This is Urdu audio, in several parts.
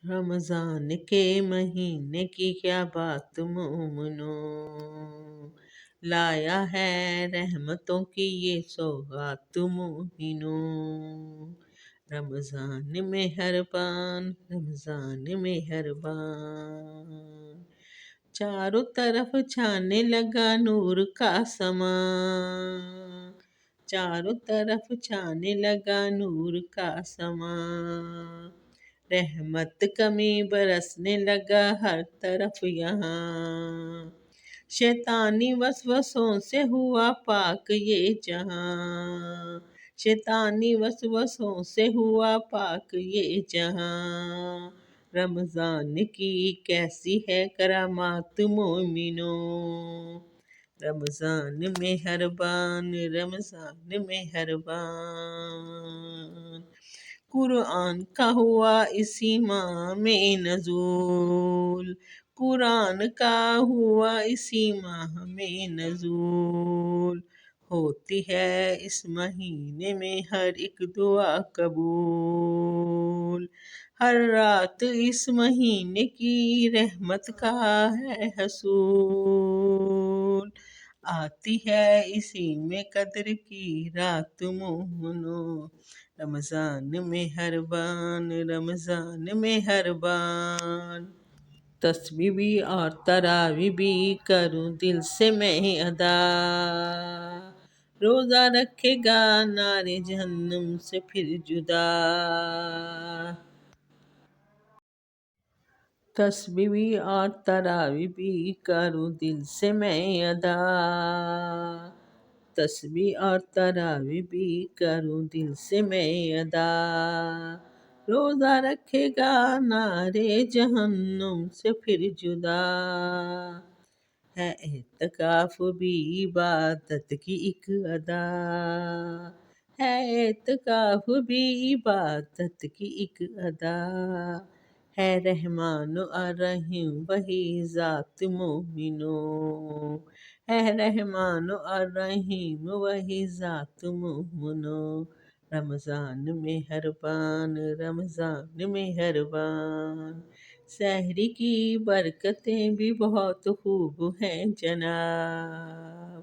رمضان کے مہینے کی کیا بات مومنو، لایا ہے رحمتوں کی یہ سوغات مومنو۔ رمضان مہربان، رمضان مہربان، چاروں طرف چھانے لگا نور کا سماں، چاروں طرف چھانے لگا نور کا سماں، رحمت کمی برسنے لگا ہر طرف یہاں، شیطانی وسوسوں سے ہوا پاک یہ جہاں، شیطانی وسوسوں سے ہوا پاک یہ جہاں۔ رمضان کی کیسی ہے کرامات مومنو، رمضان مہربان، رمضان مہربان، قرآن کا ہوا اسی ماہ میں نزول، قرآن کا ہوا اسی ماہ میں نزول، ہوتی ہے اس مہینے میں ہر ایک دعا قبول، ہر رات اس مہینے کی رحمت کا ہے حصول، آتی ہے اسی میں قدر کی رات مومنو، رمضان مہربان، رمضان مہربان، تسبیح بھی اور تراویح بھی کروں دل سے میں ادا، روزہ رکھے گا نار جہنم سے پھر جدا، تسبیح بھی اور تراویح بھی کروں دل سے میں ادا، تسبیح اور تراویح بھی کروں دل سے میں ادا، روزہ رکھے گا نار جہنم سے پھر جدا، ہے اعتکاف بھی عبادت کی ایک ادا، ہے اعتکاف بھی عبادت کی ایک ادا، ہے رحمان و الرحیم وہی ذات مومنو، ہے رحمان و الرحیم وہی ذات مومنو، رمضان مہربان، رمضان مہربان، سحری کی برکتیں بھی بہت خوب ہیں جناب،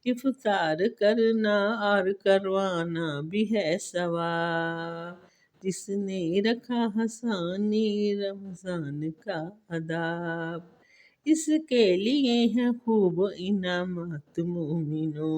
افطار کرنا اور کروانا بھی ہے ثواب، جس نے رکھا حسانی رمضان کا آداب، اس کے لیے ہیں خوب انعامات مومنو،